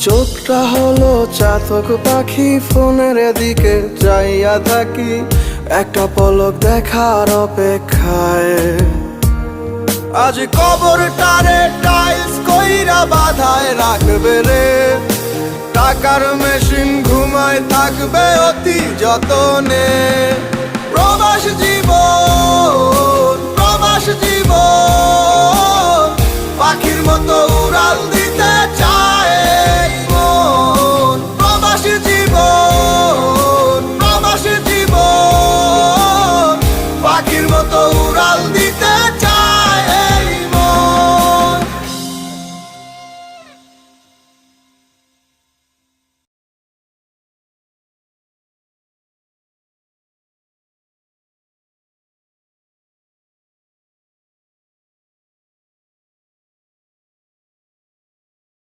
চোখটা হলো চাতক পাখি, ফোনের দিকে চাইয়া থাকি একটা পলক দেখার অপেক্ষায়। আজ কবরটারে টাইলস কইরা বাধায় রাখবে রে, টাকার মেশিন ঘুমায় থাকবে অতি যতনে। প্রবাস জীবন, প্রবাস জীবন, পাখির মতো উড়াল